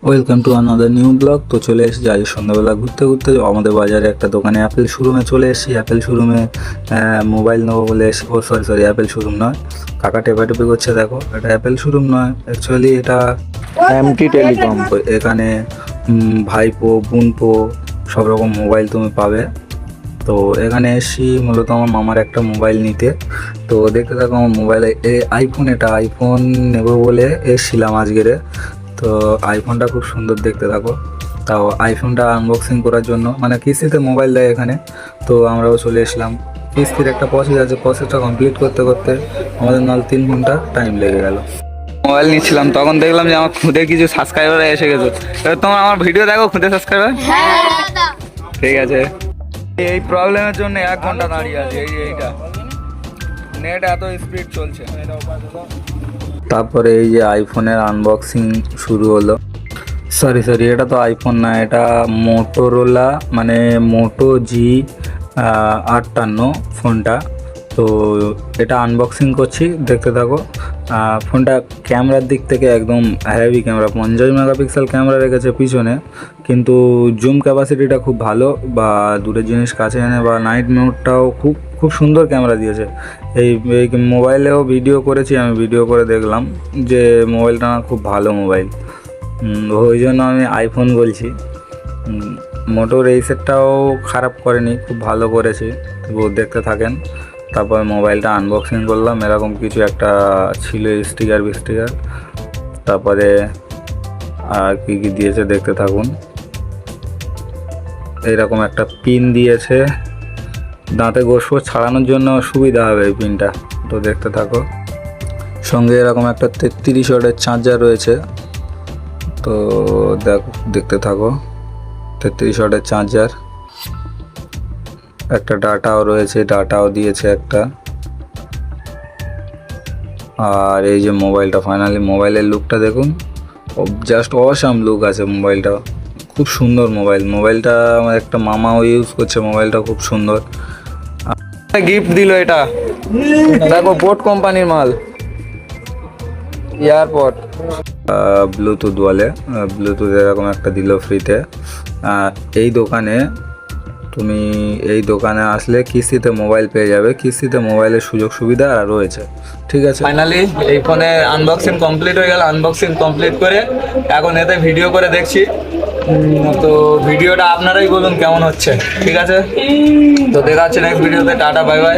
Welcome to another new blog. তো চলে এসেছি আজ সন্ধ্যাবেলা ঘুরতে ঘুরতে আমাদের বাজারে একটা দোকানে অ্যাপেল শোরুমে চলে এসেছি। অ্যাপেল শোরুমে মোবাইল নেবো বলে এসে, সরি অ্যাপেল শোরুম নয়, কাকা টেপাটেপি করছে। দেখো, এটা অ্যাপেল শোরুম নয়, অ্যাকচুয়ালি এটা এমটি টেলিকম। এখানে ভাইপো, বোনপো সব রকম মোবাইল তুমি পাবে। তো এখানে এসেছি মূলত আমার মামার একটা মোবাইল নিতে। তো দেখতে থাকো আমার মোবাইলে আইফোন, এটা আইফোন নেবো বলে এসেছিলাম আজকেরে। তো আইফোনটা খুব সুন্দর, দেখতে থাকো। তাও আইফোনটা আনবক্সিং করার জন্য, মানে কিস্তিতে মোবাইল দেয় এখানে, তো আমরাও চলে এসলাম। কিস্তির একটা প্রসেস আছে, প্রসেসটা কমপ্লিট করতে করতে আমাদের 3 ঘন্টা টাইম লেগে গেল। মোবাইল নিচ্ছিলাম, তখন দেখলাম যে আমার খুদে কিছু সাবস্ক্রাইবার এসে গেছে। এবার তোমার আমার ভিডিও দেখো, খুদে সাবস্ক্রাইবার। ঠিক আছে, এই প্রবলেমের জন্য 1 ঘন্টা দাঁড়িয়ে আছে। এইটা নেট এত স্পিড চলছে। তারপরে এই যে আইফোনের আনবক্সিং শুরু হলো। সরি এটা তো আইফোন না, এটা মোটোরোলা, মানে মোটো G58 ফোনটা। তো এটা আনবক্সিং করছি, দেখতে থাকো। ফোনটা ক্যামেরার দিক থেকে একদম হেভি ক্যামেরা, 50 মেগাপিক্সেল ক্যামেরা রেখেছে পিছনে, কিন্তু জুম ক্যাপাসিটিটা খুব ভালো, বা দূরের জিনিস কাছে এনে বা নাইট মোডটাও খুব খুব সুন্দর ক্যামেরা দিয়েছে। এই মোবাইলেও ভিডিও করেছি, আমি ভিডিও করে দেখলাম যে মোবাইলটা খুব ভালো মোবাইল। ওই জন্য আমি আইফোন বলছি। মোটোর এই সেটটাও খারাপ করেনি, খুব ভালো করেছে। তো দেখতে থাকেন। তারপর মোবাইলটা আনবক্সিং করলাম, এরকম কিছু একটা ছিল, স্টিকার বিস্টিকার। তারপরে আর কী কী দিয়েছে দেখতে থাকুন। এইরকম একটা পিন দিয়েছে, দাঁতে গোস্প ছাড়ানোর জন্য সুবিধা হবে এই পিনটা। তো দেখতে থাকো। সঙ্গে এরকম একটা 33 ওয়াটের চার্জার রয়েছে। তো দেখতে থাকো, 33 ওয়াটের চার্জার। একটা ডাটাও রয়েছে, ডাটাও দিয়েছে একটা। আর এই যে মোবাইলটা, ফাইনালি মোবাইলের লুকটা দেখুন, জাস্ট অসাম লুক আছে মোবাইলটা। খুব সুন্দর মোবাইলটা আমার একটা মামাও ইউজ করছে, মোবাইলটা খুব সুন্দর। গিফট দিল এটা, দেখো বোট কোম্পানির মাল, এয়ারপড ব্লুটুথ বলে, ব্লুটুথ এরকম একটা দিল ফ্রিতে। এই দোকানে আসলে কিস্তিতে মোবাইল পেয়ে যাবে, কিস্তিতে মোবাইলের সুযোগ সুবিধা রয়েছে। ঠিক আছে, ফাইনালি এই ফোনে আনবক্সিং কমপ্লিট হয়ে গেল। আনবক্সিং কমপ্লিট করে এখন এতে ভিডিও করে দেখছি। তো ভিডিওটা আপনারাই বলুন কেমন হচ্ছে। ঠিক আছে, তো দেখা হচ্ছে নেক্সট ভিডিওতে। Tata, bye bye.